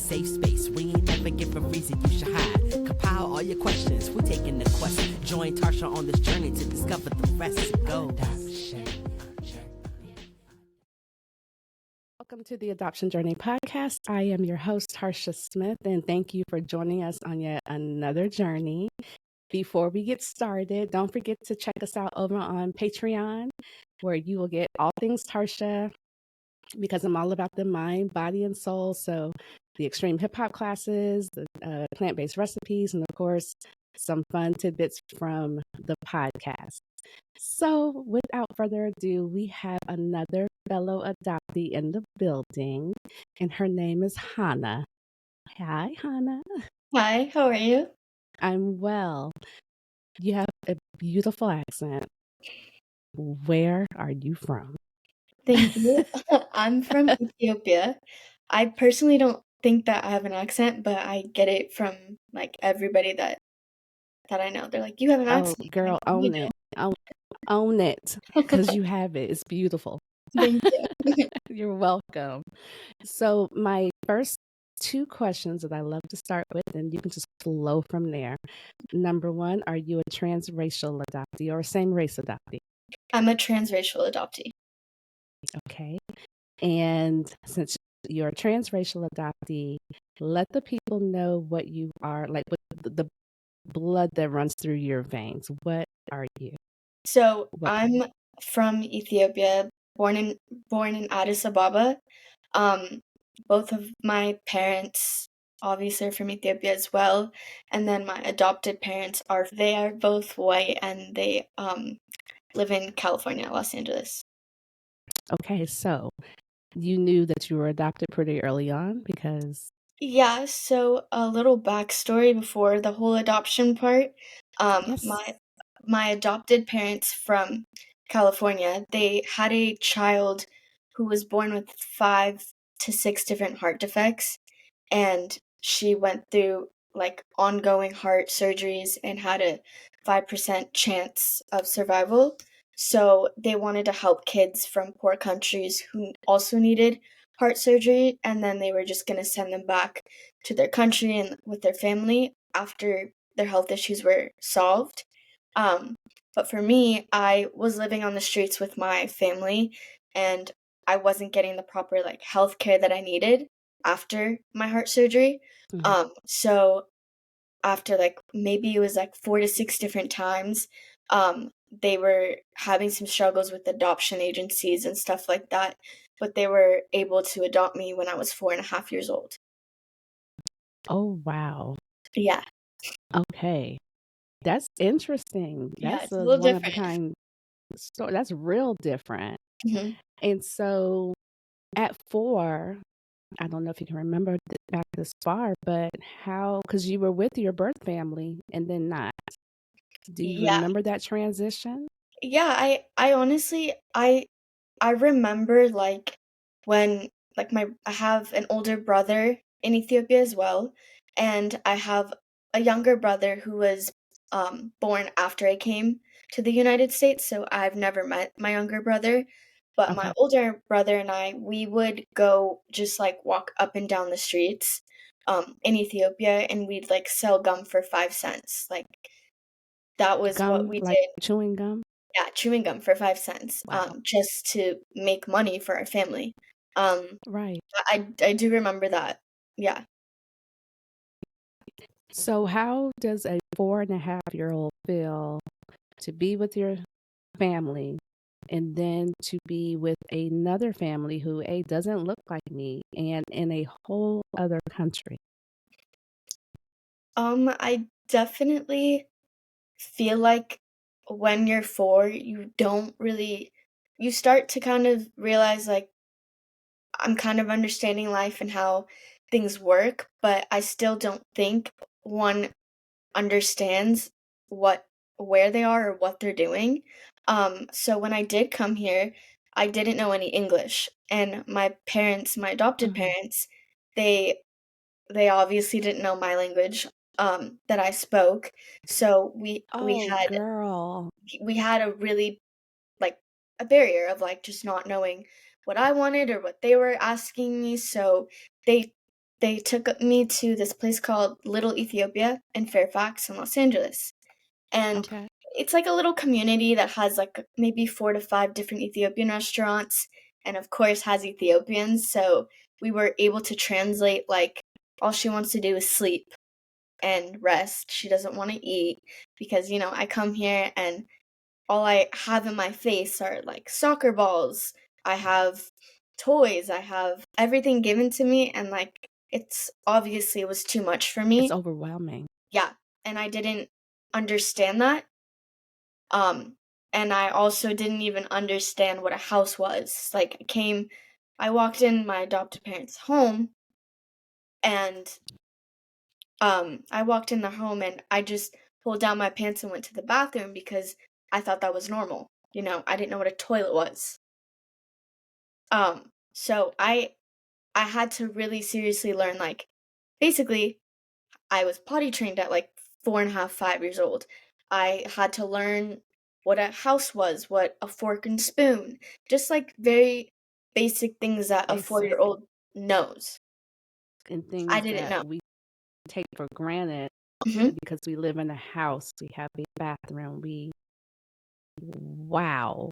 safe space. We ain't never give a reason you should hide. Compile all your questions, we're taking the quest. Join Tarsha on this journey to discover the rest. Go. Welcome to the Adoption Journey podcast. I am your host, Tarsha Smith, and thank you for joining us on yet another journey. Before we get started, don't forget to check us out over on Patreon, where you will get all things Tarsha, because I'm all about the mind, body, and soul. So the extreme hip hop classes, the plant-based recipes, and of course, some fun tidbits from the podcast. So without further ado, we have another fellow adoptee in the building, and her name is Hannah. Hi, Hannah. Hi, how are you? I'm well. You have a beautiful accent. Where are you from? Thank you. I'm from Ethiopia. I personally don't think that I have an accent, but I get it from like everybody that I know. They're like, "You have an Oh, accent." girl, Like, own it. Own it, because you have it. It's beautiful. Thank you. You're welcome. So my first two questions that I love to start with, and you can just flow from there. Number one, are you a transracial adoptee or a same race adoptee? I'm a transracial adoptee. Okay. And since you're a transracial adoptee, let the people know what you are, like with the blood that runs through your veins. What are you? So What? I'm from Ethiopia, born in Addis Ababa. Both of my parents obviously are from Ethiopia as well, and then my adopted parents are both white, and they live in California, Los Angeles. Okay, so you knew that you were adopted pretty early on because... Yeah, so a little backstory before the whole adoption part. Yes. My adopted parents from California, they had a child who was born with 5 to 6 different heart defects, and she went through like ongoing heart surgeries and had a 5% chance of survival. So they wanted to help kids from poor countries who also needed heart surgery, and then they were just going to send them back to their country and with their family after their health issues were solved. But for me, I was living on the streets with my family, and I wasn't getting the proper like health care that I needed after my heart surgery. So after like maybe it was like 4 to 6 different times, they were having some struggles with adoption agencies and stuff like that, but they were able to adopt me when I was 4.5 years old. Oh, wow. Yeah. Okay. That's interesting. Yeah, That's it's a a little one of a different. kind story. That's real different. Mhm. And so at 4, I don't know if you can remember back this far, but how, because you were with your birth family and then not. Do you Yeah. remember that transition? Yeah, I honestly I remember like when like I have an older brother in Ethiopia as well, and I have a younger brother who was born after I came to the United States, so I've never met my younger brother. But my Okay. older brother and I, we would go just like walk up and down the streets in Ethiopia, and we'd like sell gum for 5 cents. Like that was what Gum, we like did. chewing gum? Yeah, chewing gum for 5 cents, Wow. just to make money for our family. Right. I do remember that. Yeah. So how does a 4.5-year-old feel to be with your family and then to be with another family who doesn't look like me and in a whole other country? I definitely feel like when you're 4, you start to kind of realize like I'm kind of understanding life and how things work, but I still don't think one understands where they are or what they're doing. So when I did come here, I didn't know any English, and my parents, my adopted parents, they obviously didn't know my language that I spoke. So Oh, girl. we had a really like a barrier of like just not knowing what I wanted or what they were asking me. So they they took me to this place called Little Ethiopia in Fairfax in Los Angeles. And Okay. it's like a little community that has like maybe 4 to 5 different Ethiopian restaurants, and of course has Ethiopians. So we were able to translate, like, all she wants to do is sleep and rest. She doesn't want to eat because, I come here and all I have in my face are like soccer balls. I have toys. I have everything given to me, and like it's obviously it was too much for It's me. overwhelming. Yeah, and I didn't understand that. Um and I also didn't even understand what a house was. Like I walked in my adopted parents' home, and I walked in the home and I just pulled down my pants and went to the bathroom because I thought that was normal. I didn't know what a toilet was. So I had to really seriously learn, like, basically I was potty trained at like 4.5, 5 years old. I had to learn what a house was, what a fork and spoon, just like very basic things that a Basic 4-year-old knows. and I things didn't that know. we take for granted Hmm. because we live in a house, we have a bathroom, wow.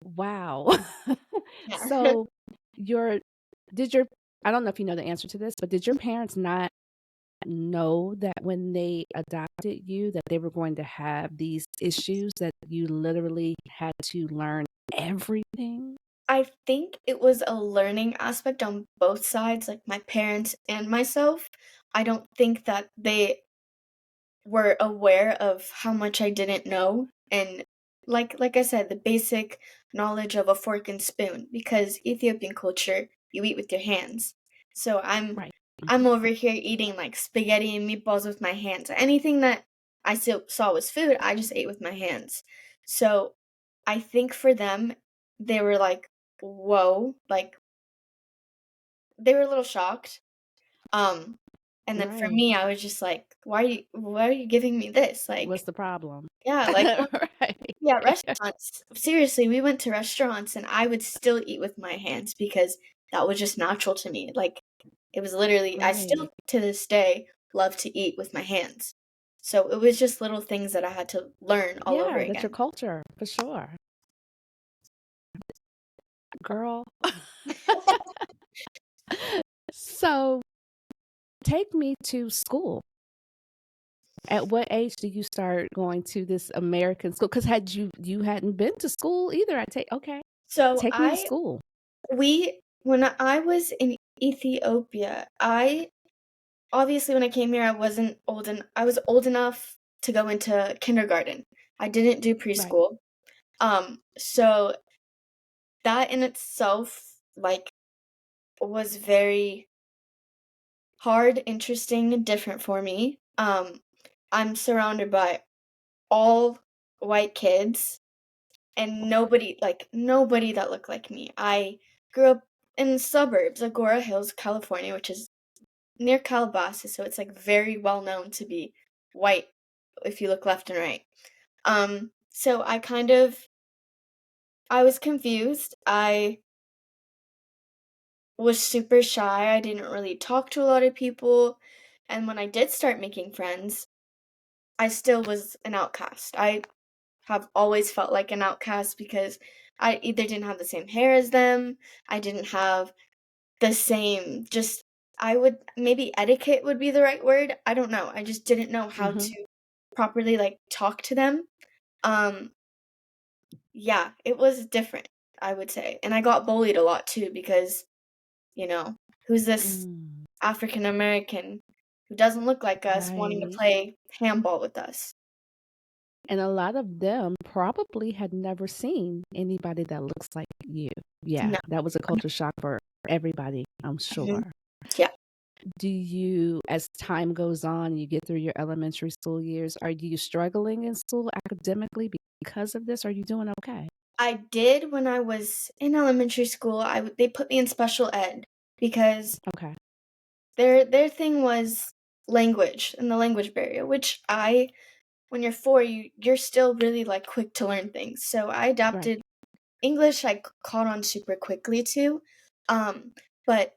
Wow. Yeah. So your did your I don't know if you know the answer to this, but did your parents not know that when they adopted you that they were going to have these issues that you literally had to learn everything? I think it was a learning aspect on both sides, like my parents and myself. I don't think that they were aware of how much I didn't know, and like I said, the basic knowledge of a fork and spoon, because Ethiopian culture, you eat with your hands. So Right. I'm over here eating like spaghetti and meatballs with my hands. Anything that I saw was food, I just ate with my hands. So I think for them, they were like, "Whoa," like they were a little shocked. Um, and then for Right. me, I was just like, why are you giving me this? What's Like, the problem? yeah, like, Right. yeah, restaurants. Seriously, we went to restaurants and I would still eat with my hands because that was just natural to me. Like, it was literally, I Right. still to this day love to eat with my hands. So it was just little things that I had to learn all over Yeah, that's your again. culture for sure. Girl. So take me to school. At what age do you start going to this American school? Because had you hadn't been to school either. I take okay. So Take me to school. when I was in Ethiopia, obviously when I came here, I was old enough to go into kindergarten. I didn't do Right. preschool. So that in itself, like, was very hard, interesting, and different for me. I'm surrounded by all white kids and nobody that looked like me. I grew up in the suburbs, Agora Hills, California, which is near Calabasas, so it's like very well known to be white if you look left and right. So I was confused. I was super shy. I didn't really talk to a lot of people. And when I did start making friends, I still was an outcast. I have always felt like an outcast because I either didn't have the same hair as them, I didn't have the same, just, I would, maybe etiquette would be the right word. I don't know. I just didn't know how Mhm. to properly like talk to them. Um yeah, it was different, I would say. And I got bullied a lot too because, who's this Mm, African American who doesn't look like us wanting to right. play handball with us? And a lot of them probably had never seen anybody that looks like you. Yeah, No. that was a culture shock for everybody, I'm Mhm. sure. Yeah. Do you, as time goes on, you get through your elementary school years, are you struggling in school academically because of this? Are you doing okay? I did when I was in elementary school. They put me in special ed because Okay. their thing was language and the language barrier, which when you're 4, you're still really like quick to learn things. So I Right. adapted English. I caught on super quickly too. Um, but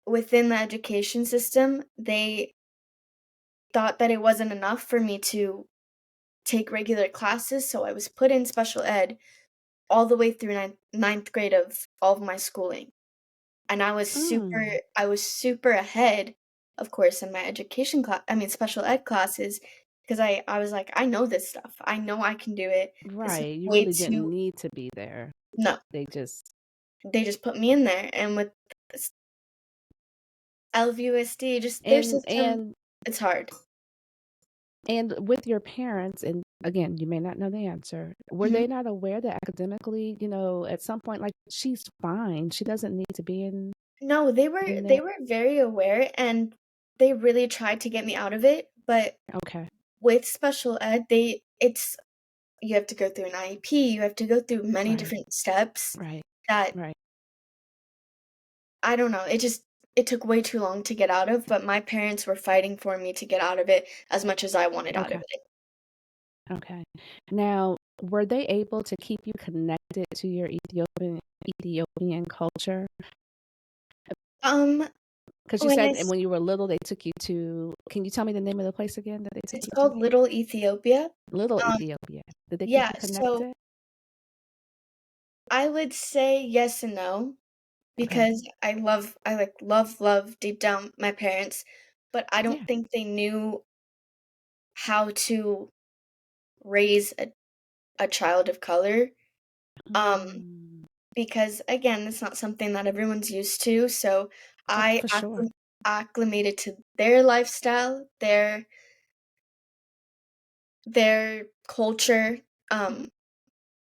within the education system, they thought that it wasn't enough for me to take regular classes, so I was put in special ed all the way through ninth grade of all of my schooling. And Mm, I was super ahead, of course, in my special ed classes, because I was like, I know this stuff. I know I can do it. This is right. You way really too. didn't need to be there. No, They just they just put me in there. And with this LVUSD, just their and system, and it's hard. and with your parents, and again, you may not know the answer. Were Mhm. they not aware that academically, at some point, like she's fine. She doesn't need to be No, in there. they were very aware, and they really tried to get me out of it, but Okay. with special ed, it's you have to go through an IEP, you have to go through many Right. different steps Right. that Right. I don't know, it took way too long to get out of, but my parents were fighting for me to get out of it as much as I wanted out of Okay. it. Okay. Now, were they able to keep you connected to your Ethiopian culture? Um, Because you when said it's when you were little, they took you to. Can you tell me the name of the place again that they took it's you to? called Little Ethiopia. Little Um, Ethiopia. Did they keep yeah, you so connected? I would say yes and no Okay. because love deep down my parents, but I don't Yeah. think they knew how to raise a child of color. Um, Mm, because again, it's not something that everyone's used to. So oh, I for sure. acclimated to their lifestyle, their culture. Um,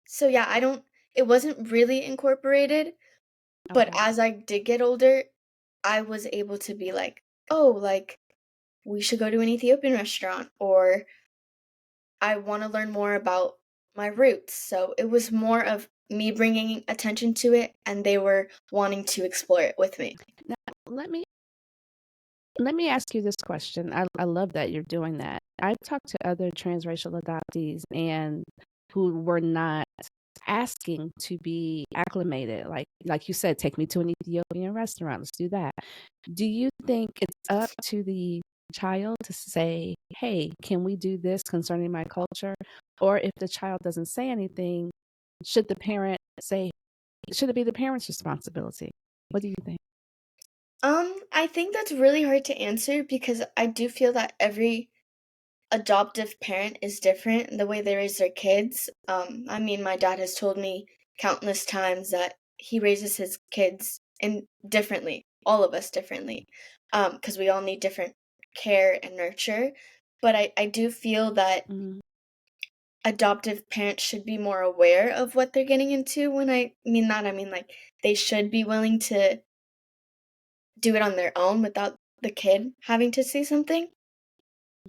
so yeah, I don't. It wasn't really incorporated, but Okay. as I did get older, I was able to be like, oh, like we should go to an Ethiopian restaurant, or I want to learn more about my roots. So it was more of me bringing attention to it, and they were wanting to explore it with me. Now, let me ask you this question. I love that you're doing that. I've talked to other transracial adoptees and who were not asking to be acclimated. Like you said, take me to an Ethiopian restaurant. Let's do that. Do you think it's up to the child to say, "Hey, can we do this concerning my culture?" Or if the child doesn't say anything, should the parent say, should it be the parent's responsibility? What do you think? I think that's really hard to answer because I do feel that every adoptive parent is different in the way they raise their kids. I mean, my dad has told me countless times that he raises his kids in differently, all of us differently, because we all need different care and nurture. But I do feel that Mhm. adoptive parents should be more aware of what they're getting into. When I mean that, I mean like they should be willing to do it on their own without the kid having to say something.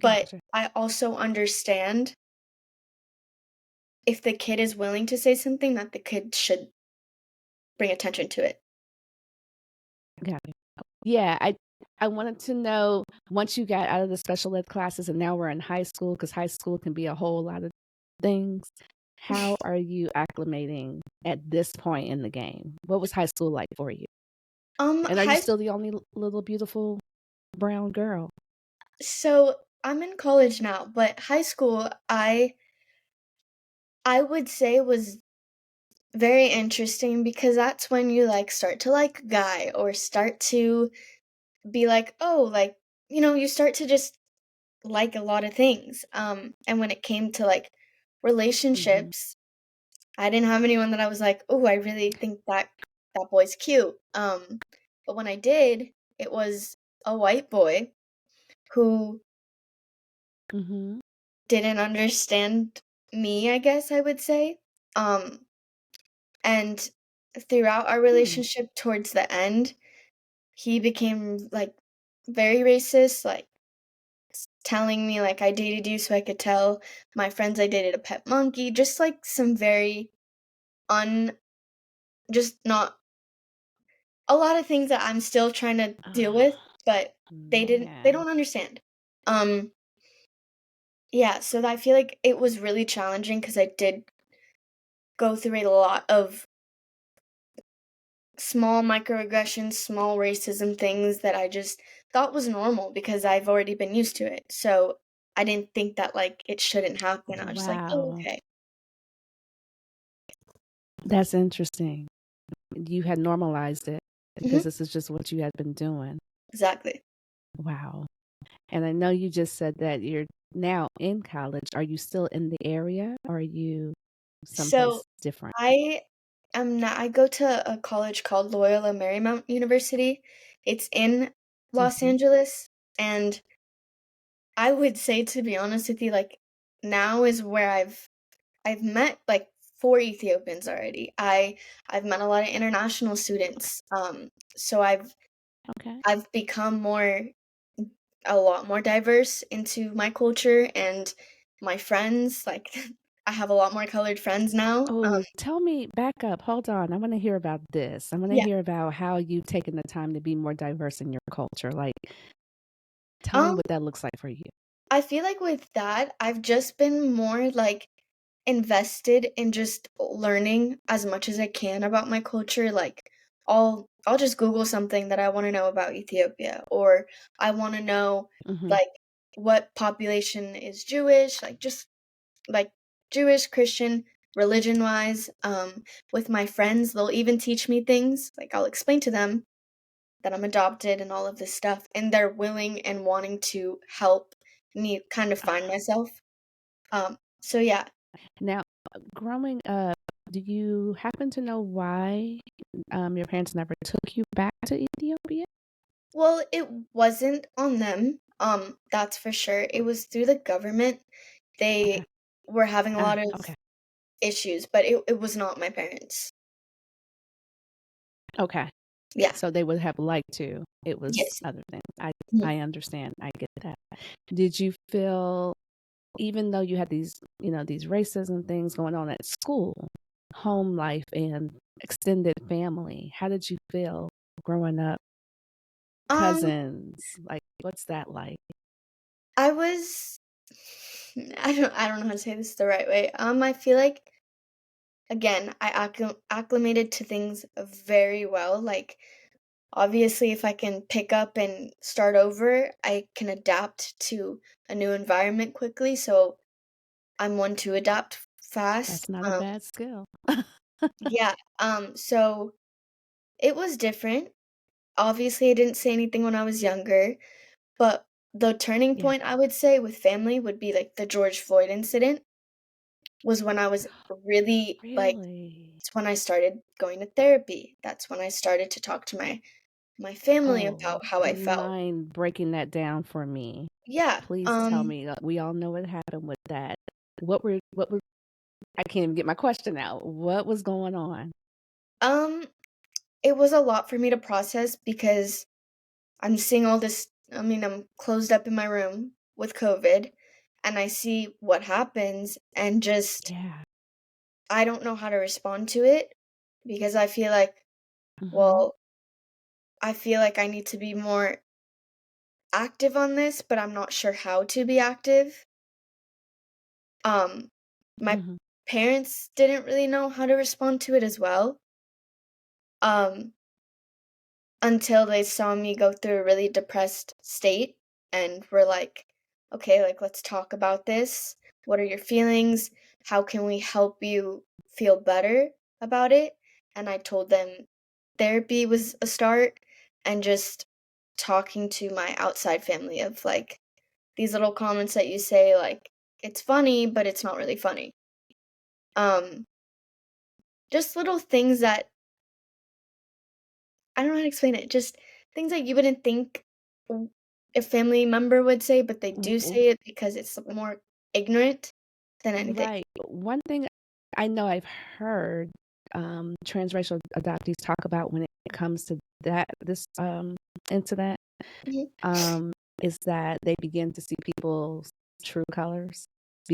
But Gotcha. I also understand if the kid is willing to say something that the kid should bring attention to it. Got it. Yeah, I wanted to know once you got out of the special ed classes and now we're in high school, because high school can be a whole lot of things. How are you acclimating at this point in the game? What was high school like for you? And are you High still the only little beautiful brown girl? so I'm in college now, but high school I would say was very interesting because that's when you like start to like a guy or start to be like, oh, like, you start to just like a lot of things. And when it came to like Mhm. relationships, I didn't have anyone that I was like, oh, I really think that boy's cute. But when I did, it was a white boy who Mhm. didn't understand me, I guess I would say. Um, and throughout our Hmm. relationship towards the end, he became like very racist, like telling me like I dated you so I could tell my friends I dated a pet monkey, just like some very un just not a lot of things that I'm still trying to deal Oh, with, but they man. don't understand. Um yeah, so I feel like it was really challenging because I did go through a lot of small microaggressions, small racism things that I just thought was normal because I've already been used to it. So I didn't think that like it shouldn't happen. I was just like, oh, Wow. okay. That's interesting. You had normalized it because Hmm. this is just what you had been doing. Exactly. Wow. And I know you just said that you're now in college. Are you still in the area or are you So someplace different? I I go to a college called Loyola Marymount University. It's in Los Hmm. Angeles, and I would say, to be honest with you, like now is where I've met like four Ethiopians already. I've met a lot of international students. So Okay. I've become a lot more diverse into my culture and my friends. Like I have a lot more colored friends now. Oh, tell me, back up. Hold on. I want to hear about this. I want to Yeah. hear about how you've taken the time to be more diverse in your culture. Like, tell me Um, what that looks like for you. I feel like with that, I've just been more like invested in just learning as much as I can about my culture. Like I'll just Google something that I want to know about Ethiopia, or I want to know Hmm. like what population is Jewish, like just like Jewish, Christian, religion wise. With my friends, they'll even teach me things. Like I'll explain to them that I'm adopted and all of this stuff, and they're willing and wanting to help me kind of find myself. So yeah. Now, growing up, do you happen to know why your parents never took you back to Ethiopia? Well, it wasn't on them, that's for sure. It was through the government. Okay. They were having a lot of Okay. issues, but it was not my parents. Okay. Yeah. So they would have liked to. It was Yes. other things. Mhm. I understand. I get that. Did you feel, even though you had these racism things going on at school, home life and extended family, how did you feel growing up? Um, Cousins, like what's that like? I was I don't know how to say this the right way. I feel like again, I acclimated to things very well. Like obviously if I can pick up and start over, I can adapt to a new environment quickly. So I'm one to adapt fast. That's not a bad skill. Yeah, so it was different. Obviously, I didn't say anything when I was younger, but the turning Yeah. point I would say with family would be like the George Floyd incident was when I was really like Really? it's when I started going to therapy. That's when I started to talk to my family Oh, about how do I you felt. mind breaking that down for me? Yeah, Please tell me. We all know what happened with that. What were I can't even get my question out. What was going on? um, it was a lot for me to process because I'm seeing all this. I mean, I'm closed up in my room with COVID, and I see what happens, and just Yeah. I don't know how to respond to it because I feel like, Mhm. well, I feel like I need to be more active on this, but I'm not sure how to be active. Um, my Mhm. parents didn't really know how to respond to it as well. Um, until they saw me go through a really depressed state and were like, "Okay, like let's talk about this. What are your feelings? How can we help you feel better about it?" And I told them therapy was a start and just talking to my outside family of like these little comments that you say like it's funny, but it's not really funny. Um just little things that I don't know how to explain it. Just things that you wouldn't think w a family member would say, but they W- do w- say it because it's more ignorant than anything. Right. One thing I know I've heard transracial adoptees talk about when it comes to this incident Mhm. um, is that they begin to see people's true colors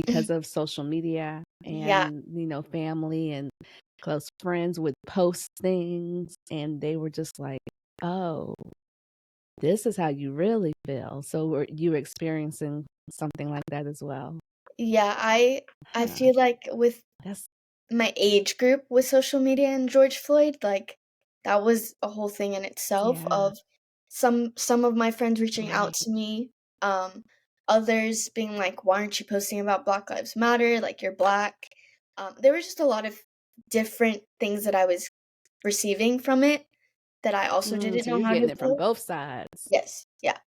Mhm. because of social media Yeah, and family and close friends would post things and they were just like, oh, this is how you really feel. So were you experiencing something like that as well? yeah, I Huh. feel like with That's my age group with social media and George Floyd, like, that was a whole thing in itself Yeah. of some of my friends reaching out Right. to me, others being like, "Why aren't you posting about Black Lives Matter? Like, you're Black." There were just a lot of different things that I was receiving from it that I also didn't So know you're how to getting it from feel. both sides. Yes, yeah.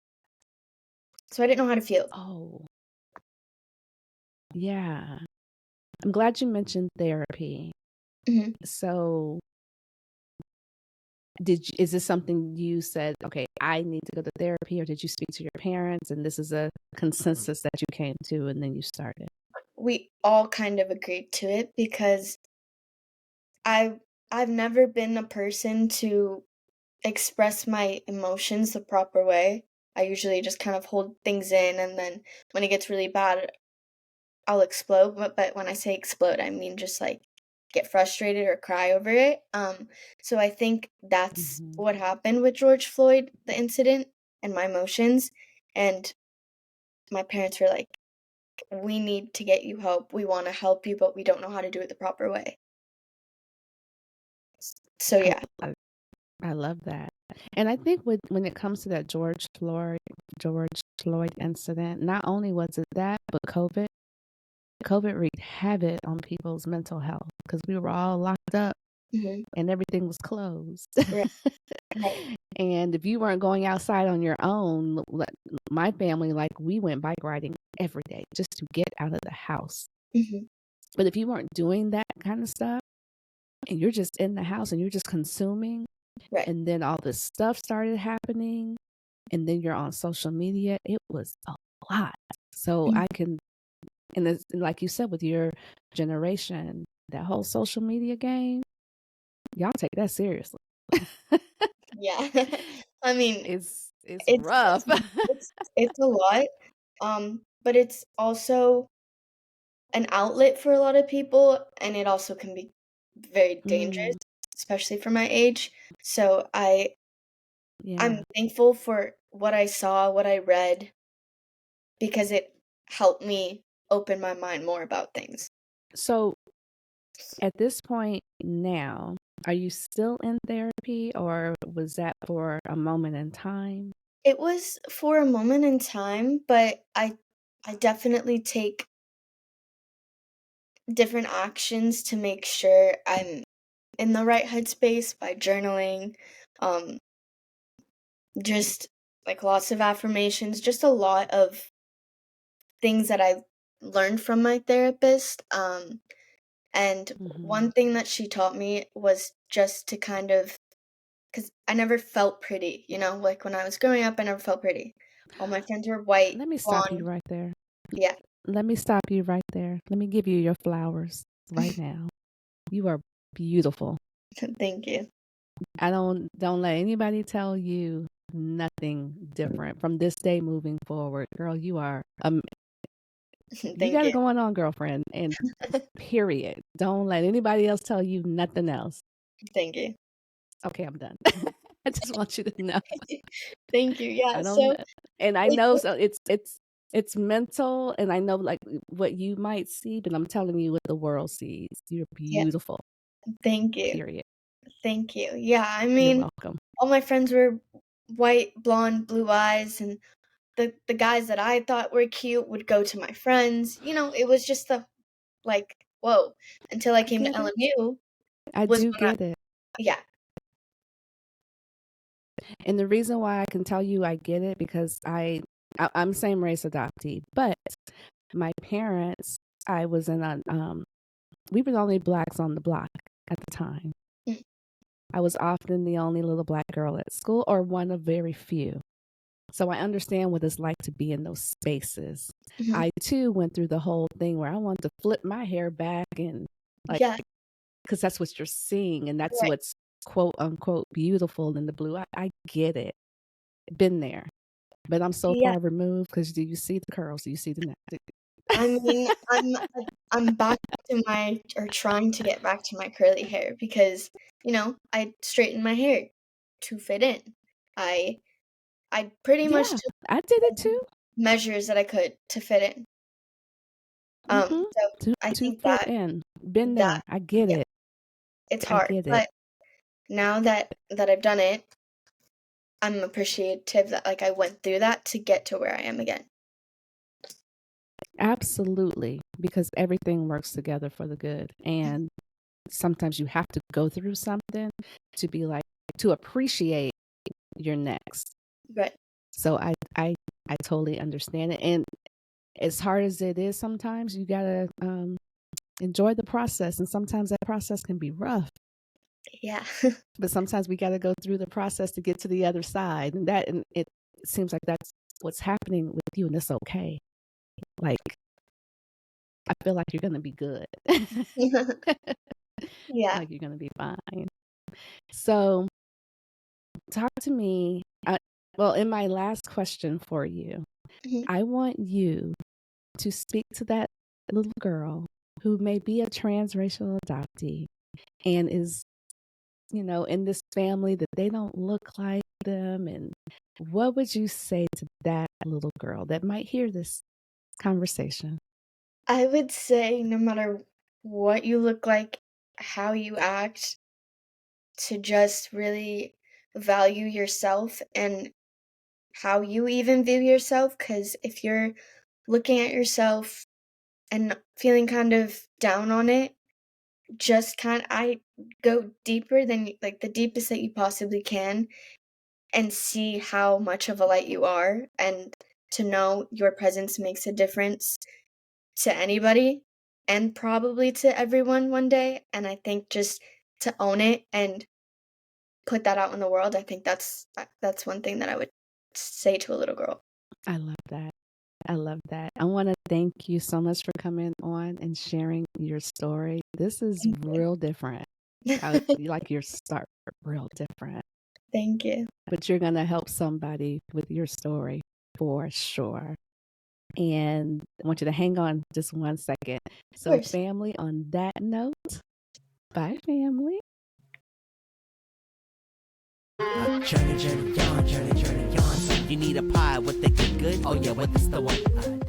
So I didn't know how to feel. Oh, yeah. I'm glad you mentioned therapy. Mhm. So is this something you said, okay, I need to go to therapy, or did you speak to your parents and this is a consensus that you came to and then you started? We all kind of agreed to it because I I've never been a person to express my emotions the proper way. I usually just kind of hold things in, and then when it gets really bad, I'll explode. But when I say explode, I mean just like get frustrated or cry over it. So I think that's Mhm. what happened with George Floyd, the incident, and my emotions. And my parents were like, "We need to get you help. We want to help you, but we don't know how to do it the proper way." So I, yeah. I, I love that. And I think when it comes to that George Floyd incident, not only was it that, but COVID wreaked havoc on people's mental health because we were all locked up Hmm. and everything was closed. Right. Right. And if you weren't going outside on your own, my family, like, we went bike riding every day just to get out of the house. Hmm. But if you weren't doing that kind of stuff and you're just in the house and you're just consuming, Right. and then all this stuff started happening, and then you're on social media, it was a lot. So Mhm. I can, and it's, like you said, with your generation, that whole social media game, y'all take that seriously. Yeah. I mean, It's it's rough. it's it's a lot, but it's also an outlet for a lot of people, and it also can be very dangerous, Mm, especially for my age. So I'm yeah. thankful for what I saw, what I read, because it helped me open my mind more about things. So at this point now, are you still in therapy, or was that for a moment in time? It was for a moment in time, but I definitely take different actions to make sure I'm in the right headspace by journaling, um, just like lots of affirmations, just a lot of things that I've learned from my therapist. And Hmm. one thing that she taught me was just to kind of, because I never felt pretty, like when I was growing up, I never felt pretty. All my friends were white, Let me stop you blonde. right there. Yeah. Let me stop you right there. Let me give you your flowers right now. You are beautiful. Thank you. I don't let anybody tell you nothing different from this day moving forward. Girl, you Thank got you. it going on, girlfriend. And period. Don't let anybody else tell you nothing else. Thank you. Okay, I'm done. I just want you to know. Thank you. Yeah. I don't, So and I like, know, so it's mental, and I know, like, what you might see, but I'm telling you what the world sees. You're yeah. beautiful. Thank you. Period. Thank you. Yeah. I You're mean, welcome. all my friends were white, blonde, blue eyes, and the guys that I thought were cute would go to my friends. It was just like, whoa, until I I came to get it. LMU I was do when I get it. yeah. And the reason why I can tell you I get it, because I'm same race adoptee, but my parents, I was in a we were the only blacks on the block at the time. Mm, I was often the only little black girl at school, or one of very few. So I understand what it's like to be in those spaces. mhm. I too went through the whole thing where I wanted to flip my hair back, and, like, Yeah, because that's what you're seeing and that's right. what's quote unquote beautiful in the blue. I get it. Been there. But I'm so Yeah, far removed, because do you see the curls? Do you see the neck? I mean, I'm back to my or trying to get back to my curly hair because, I straightened my hair to fit in. I I pretty much Yeah, took I did it every too. measures that I could to fit in. Mhm. So To I to think fit in. Been that there. I get yeah, it. it's I hard, get it. but now that I've done it, I'm appreciative that like I went through that to get to where I am again. Absolutely, because everything works together for the good. And sometimes you have to go through something to be like, to appreciate your next. Right. So I totally understand it. And as hard as it is, sometimes you gotta enjoy the process. And sometimes that process can be rough. Yeah. But sometimes we gotta go through the process to get to the other side. And it seems like that's what's happening with you, and it's okay. Like, I feel like you're gonna be good. Yeah. Like you're gonna be fine. So talk to me. Well, in my last question for you, Mhm. I want you to speak to that little girl who may be a transracial adoptee and is, in this family that they don't look like them. And what would you say to that little girl that might hear this conversation? I would say no matter what you look like, how you act, to just really value yourself and how you even view yourself. Because if you're looking at yourself and feeling kind of down on it, I go deeper than like the deepest that you possibly can and see how much of a light you are, and to know your presence makes a difference to anybody and probably to everyone one day. And I think just to own it and put that out in the world, I think that's one thing that I would say to a little girl. I love that. I love that. I want to thank you so much for coming on and sharing your story. This is Thank real different. you. You like your start real different, Thank you. but you're going to help somebody with your story for sure. And I want you to hang on just 1 second. Of So, course. family, on that note, bye, family. Journey on. You need a pie with the good. Oh yeah, what is the one?